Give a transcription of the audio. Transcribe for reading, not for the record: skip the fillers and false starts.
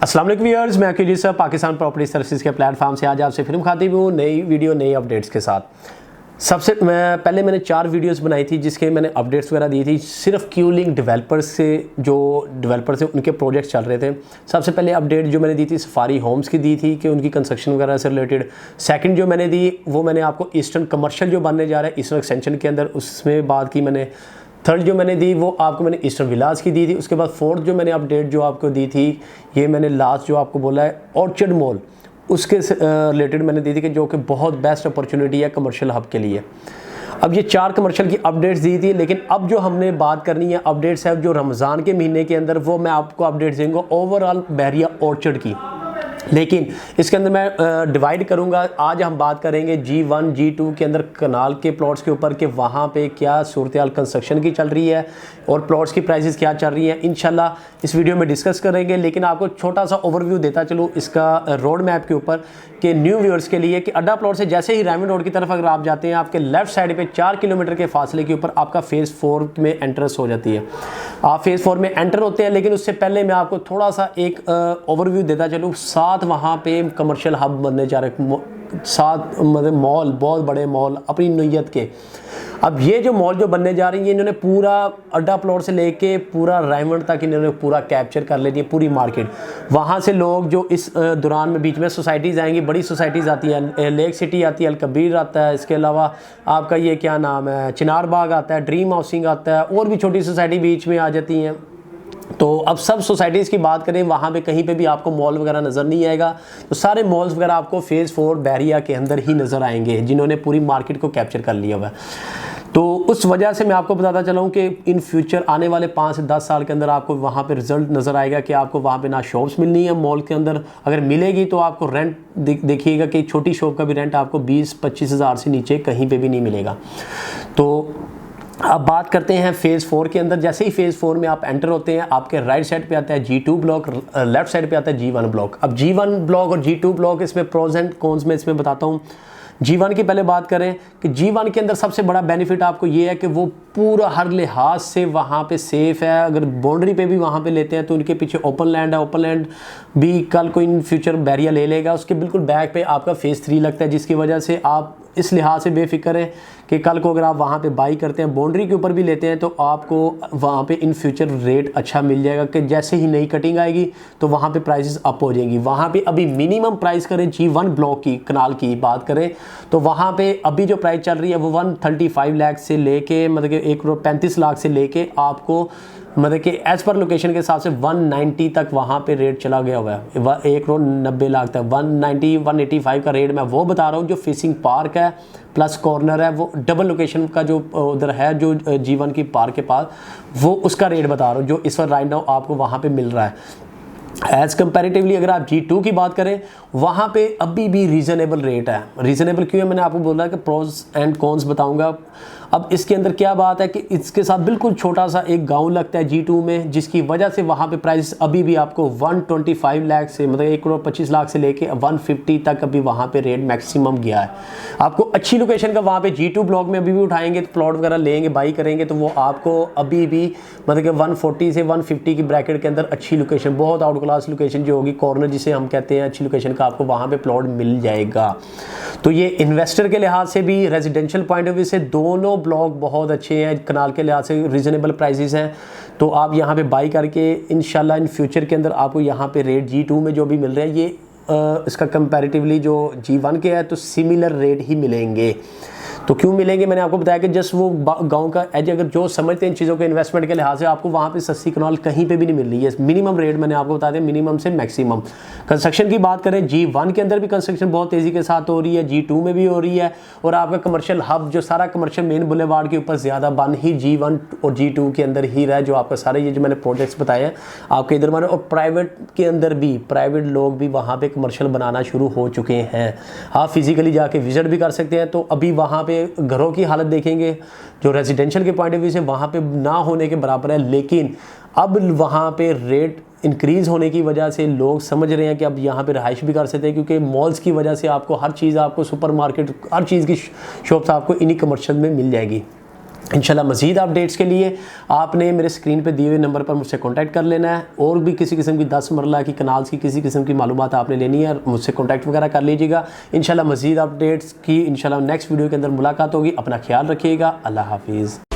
अस्सलाम वालेकुम व्यूअर्स, मैं Aqeel sir Pakistan property services के प्लेटफॉर्म से आज आपसे फिल्म खाती हूँ नई वीडियो नई अपडेट्स के साथ। सबसे पहले मैंने 4 वीडियोस बनाई थी जिसके मैंने अपडेट्स वगैरह दी थी सिर्फ क्यूलिंग डेवलपर्स से, जो डेवलपर्स हैं उनके प्रोजेक्ट्स चल रहे थे। सबसे पहले अपडेट जो मैंने दी थी सफारी होम्स की दी थी कि उनकी कंस्ट्रक्शन वगैरह से रिलेटेड। सेकंड जो मैंने दी वो मैंने आपको ईस्टर्न कमर्शियल जो बनने जा रहा है ईस्टर्न एक्सटेंशन के अंदर, उसमें बात की मैंने। थर्ड जो मैंने दी वो आपको मैंने ईस्टर्न विलास की दी थी। उसके बाद फोर्थ जो मैंने अपडेट जो आपको दी थी ये मैंने लास्ट जो आपको बोला है ऑर्चर्ड मॉल, उसके रिलेटेड मैंने दी थी कि जो कि बहुत बेस्ट अपॉर्चुनिटी है कमर्शियल हब के लिए। अब ये 4 कमर्शियल की अपडेट्स दी थी, लेकिन अब जो हमने बात करनी है अपडेट्स है जो रमज़ान के महीने के अंदर, वो मैं आपको अपडेट्स दूंगा ओवरऑल बहरिया ऑर्चर्ड की। लेकिन इसके अंदर मैं डिवाइड करूंगा। आज हम बात करेंगे G1 G2 के अंदर कनाल के प्लॉट्स के ऊपर कि वहाँ पे क्या सूरत हाल कंस्ट्रक्शन की चल रही है और प्लॉट्स की प्राइसेस क्या चल रही हैं। इंशाल्लाह इस वीडियो में डिस्कस करेंगे, लेकिन आपको छोटा सा ओवरव्यू देता चलूँ इसका रोड मैप के ऊपर कि न्यू व्यूअर्स के लिए कि अड्डा प्लॉट से जैसे ही रायमंड रोड की तरफ अगर आप जाते हैं, आपके लेफ्ट साइड पे 4 किलोमीटर के फासले के ऊपर आपका फेज़ 4 में एंट्रेंस हो जाती है। आप फेज़ 4 में एंटर होते हैं, लेकिन उससे पहले मैं आपको थोड़ा सा एक ओवरव्यू देता चलूँ। 7 वहाँ पे कमर्शियल हब बनने जा रहे, 7 मतलब मॉल, बहुत बड़े मॉल अपनी नीयत के। अब ये जो मॉल जो बनने जा रही है, इन्होंने पूरा अड्डा प्लॉट से लेके पूरा रायमंड तक इन्होंने पूरा कैप्चर कर लेती है, पूरी मार्केट। वहाँ से लोग जो इस दौरान में बीच में सोसाइटीज़ आएंगी, बड़ी सोसाइटीज़ आती है, लेक सिटी आती है, अल कबीर आता है, इसके अलावा आपका ये क्या नाम है चिनार बाग आता है, ड्रीम हाउसिंग आता है, और भी छोटी सोसाइटी बीच में आ जाती हैं। तो अब सब सोसाइटीज़ की बात करें, वहाँ पे कहीं पे भी आपको मॉल वगैरह नज़र नहीं आएगा। तो सारे मॉल्स वगैरह आपको फेज़ 4 बहरिया के अंदर ही नज़र आएंगे जिन्होंने पूरी मार्केट को कैप्चर कर लिया हुआ है। तो उस वजह से मैं आपको बताता चला हूँ कि इन फ्यूचर आने वाले 5 से 10 साल के अंदर आपको वहाँ पे रिजल्ट नज़र आएगा कि आपको वहाँ पे ना शॉप्स मिलनी है मॉल के अंदर, अगर मिलेगी तो आपको रेंट देखिएगा कि छोटी शॉप का भी रेंट आपको 20-25 हज़ार से नीचे कहीं पे भी नहीं मिलेगा। तो अब बात करते हैं फेज़ 4 के अंदर। जैसे ही फेज़ 4 में आप एंटर होते हैं, आपके राइट साइड पे आता है G2 ब्लॉक, लेफ्ट साइड पे आता है G1 ब्लॉक। अब G1 ब्लॉक और G2 ब्लॉक इसमें प्रोज एंड कॉन्स में इसमें बताता हूँ। G1 की पहले बात करें कि G1 के अंदर सबसे बड़ा बेनिफिट आपको ये है कि वो पूरा हर लिहाज से वहाँ पे सेफ़ है। अगर बाउंड्री पे भी वहाँ पे लेते हैं तो उनके पीछे ओपन लैंड है, ओपन लैंड भी कल को इन फ्यूचर बहरिया ले लेगा। उसके बिल्कुल बैक पे आपका फेज़ 3 लगता है, जिसकी वजह से आप इस लिहाज से बेफिक्र हैं कि कल को अगर आप वहाँ पे बाई करते हैं, बाउंड्री के ऊपर भी लेते हैं, तो आपको वहाँ पे इन फ्यूचर रेट अच्छा मिल जाएगा कि जैसे ही नई कटिंग आएगी तो वहाँ पे प्राइसेस अप हो जाएंगी। वहाँ पे अभी मिनिमम प्राइस करें G1 ब्लॉक की कनाल की बात करें तो वहाँ पे अभी जो प्राइस चल रही है वो 135 लाख से लेके मतलब कि 1.35 लाख से लेके आपको मतलब कि एज़ पर लोकेशन के हिसाब से 190 तक वहाँ पे रेट चला गया हुआ है। 1.90 लाख तक 190-185 का रेट मैं वो बता रहा हूँ। जो फिशिंग पार्क है प्लस कॉर्नर है, वो डबल लोकेशन का जो उधर है जो G1 की पार्क के पास, वो उसका रेट बता रहा हूँ जो इस वक्त राइट नाउ आपको वहाँ पे मिल रहा है। एज़ कंपैरेटिवली अगर आप G2 की बात करें, वहाँ पे अभी भी रीज़नेबल रेट है। रीज़नेबल क्यों है, मैंने आपको बोला कि प्रोज एंड कॉन्स बताऊंगा। अब इसके अंदर क्या बात है कि इसके साथ बिल्कुल छोटा सा एक गांव लगता है G2 में, जिसकी वजह से वहाँ पे प्राइस अभी भी आपको 125 लाख से मतलब 1.25 लाख से लेके 150 तक अभी वहाँ पे रेट मैक्सिमम गया है। आपको अच्छी लोकेशन का वहाँ पे G2 ब्लॉक में अभी भी उठाएंगे तो प्लॉट वगैरह लेंगे, बाई करेंगे तो वो आपको अभी भी मतलब कि 140 से 150 की ब्रैकेट के अंदर अच्छी लोकेशन, बहुत आउट क्लास लोकेशन जो होगी, कॉर्नर जिसे हम कहते हैं, अच्छी लोकेशन का आपको वहाँ पे प्लॉट मिल जाएगा। तो ये इन्वेस्टर के लिहाज से भी, रेजिडेंशियल पॉइंट ऑफ व्यू से दोनों ब्लॉक बहुत अच्छे हैं। कनाल के लिहाज से रीज़नेबल प्राइसेस हैं, तो आप यहाँ पे बाई करके इंशाल्लाह इन फ्यूचर के अंदर आपको यहाँ पे रेट G2 में जो भी मिल रहे हैं ये इसका कंपैरेटिवली जो G1 के है तो सिमिलर रेट ही मिलेंगे। तो क्यों मिलेंगे, मैंने आपको बताया कि जस्ट वो गांव का एज, अगर जो समझते हैं इन चीज़ों के इन्वेस्टमेंट के लिहाज से, आपको वहाँ पे सस्ती कनाल कहीं पे भी नहीं मिल रही है। मिनिमम रेट मैंने आपको बता दिया, मिनिमम से मैक्सिमम। कंस्ट्रक्शन की बात करें, G1 के अंदर भी कंस्ट्रक्शन बहुत तेज़ी के साथ हो रही है, G2 में भी हो रही है, और आपका कमर्शियल हब जो सारा कमर्शियल मेन बुलेवार्ड के ऊपर ज़्यादा बन ही G1 और G2 के अंदर ही रहा है। जो आपका सारे ये जो मैंने प्रोजेक्ट्स बताए हैं आपके इधर माने, और प्राइवेट के अंदर भी प्राइवेट लोग भी वहाँ पर कमर्शियल बनाना शुरू हो चुके हैं। आप फिजिकली जाके विजिट भी कर सकते हैं। तो अभी वहाँ पर घरों की हालत देखेंगे जो रेजिडेंशियल के पॉइंट ऑफ व्यू से वहाँ पे ना होने के बराबर है, लेकिन अब वहाँ पे रेट इंक्रीज़ होने की वजह से लोग समझ रहे हैं कि अब यहाँ पे रहाइश भी कर सकते हैं, क्योंकि मॉल्स की वजह से आपको हर चीज़, आपको सुपरमार्केट, हर चीज़ की शॉप्स आपको इन्हीं कमर्शियल में मिल जाएगी। इंशाल्लाह मज़ीद अपडेट्स के लिए आपने मेरे स्क्रीन पे दिए हुए नंबर पर मुझसे कांटेक्ट कर लेना है। और भी किसी किस्म की 10 मरला की कनाल्स की किसी किस्म की मालूमात आपने लेनी है, मुझसे कांटेक्ट वगैरह कर लीजिएगा। इंशाल्लाह मज़ीद अपडेट्स की इंशाल्लाह नेक्स्ट वीडियो के अंदर मुलाकात होगी। अपना ख्याल रखिएगा। अल्लाह हाफिज़।